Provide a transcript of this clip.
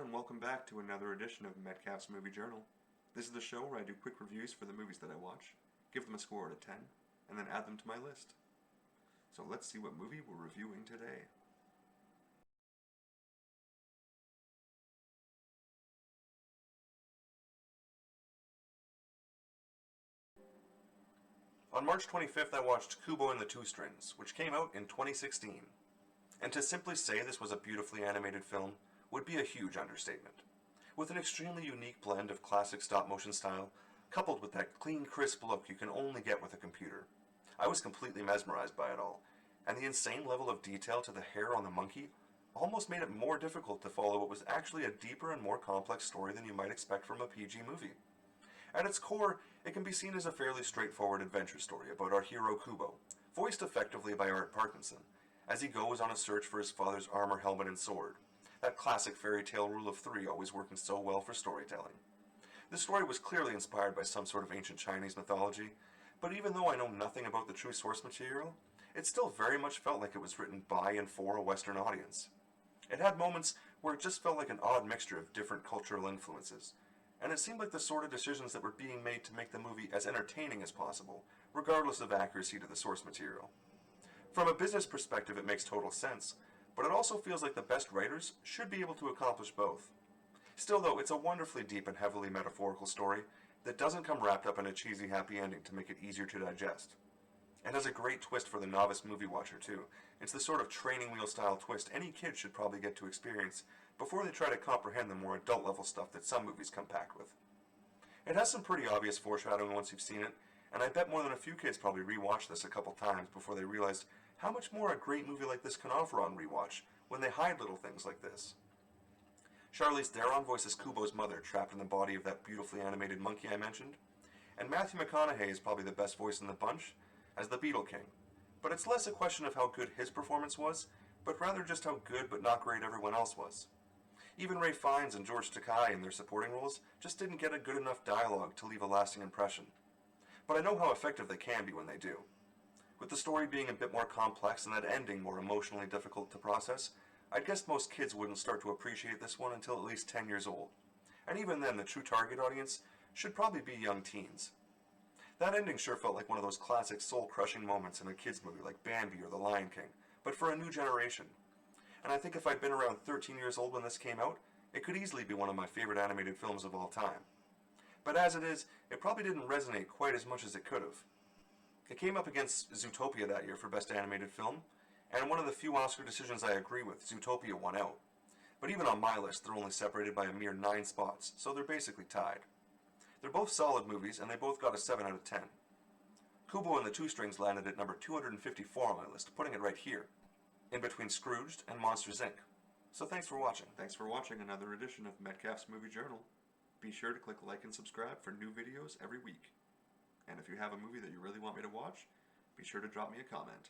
and welcome back to another edition of Metcalf's Movie Journal. This is the show where I do quick reviews for the movies that I watch, give them a score out of 10, and then add them to my list. So let's see what movie we're reviewing today. On March 25th, I watched Kubo and the Two Strings, which came out in 2016. And to simply say this was a beautifully animated film would be a huge understatement. With an extremely unique blend of classic stop-motion style, coupled with that clean, crisp look you can only get with a computer, I was completely mesmerized by it all, and the insane level of detail to the hair on the monkey almost made it more difficult to follow what was actually a deeper and more complex story than you might expect from a PG movie. At its core, it can be seen as a fairly straightforward adventure story about our hero Kubo, voiced effectively by Art Parkinson, as he goes on a search for his father's armor, helmet, and sword. That classic fairy tale rule of three always working so well for storytelling. The story was clearly inspired by some sort of ancient Chinese mythology, but even though I know nothing about the true source material, it still very much felt like it was written by and for a Western audience. It had moments where it just felt like an odd mixture of different cultural influences, and it seemed like the sort of decisions that were being made to make the movie as entertaining as possible, regardless of accuracy to the source material. From a business perspective, it makes total sense, but it also feels like the best writers should be able to accomplish both. Still though, it's a wonderfully deep and heavily metaphorical story that doesn't come wrapped up in a cheesy happy ending to make it easier to digest. It has a great twist for the novice movie watcher too. It's the sort of training wheel style twist any kid should probably get to experience before they try to comprehend the more adult level stuff that some movies come packed with. It has some pretty obvious foreshadowing once you've seen it, and I bet more than a few kids probably rewatched this a couple times before they realized how much more a great movie like this can offer on rewatch when they hide little things like this. Charlize Theron voices Kubo's mother trapped in the body of that beautifully animated monkey I mentioned, and Matthew McConaughey is probably the best voice in the bunch as the Beetle King, but it's less a question of how good his performance was, but rather just how good but not great everyone else was. Even Ralph Fiennes and George Takei in their supporting roles just didn't get a good enough dialogue to leave a lasting impression. But I know how effective they can be when they do. With the story being a bit more complex and that ending more emotionally difficult to process, I'd guess most kids wouldn't start to appreciate this one until at least 10 years old. And even then, the true target audience should probably be young teens. That ending sure felt like one of those classic soul-crushing moments in a kids movie like Bambi or The Lion King, but for a new generation. And I think if I'd been around 13 years old when this came out, it could easily be one of my favorite animated films of all time. But as it is, it probably didn't resonate quite as much as it could have. It came up against Zootopia that year for Best Animated Film, and one of the few Oscar decisions I agree with, Zootopia won out. But even on my list, they're only separated by a mere 9 spots, so they're basically tied. They're both solid movies, and they both got a 7 out of 10. Kubo and the Two Strings landed at number 254 on my list, putting it right here, in between Scrooged and Monsters, Inc. So thanks for watching. Thanks for watching another edition of Metcalf's Movie Journal. Be sure to click like and subscribe for new videos every week. And if you have a movie that you really want me to watch, be sure to drop me a comment.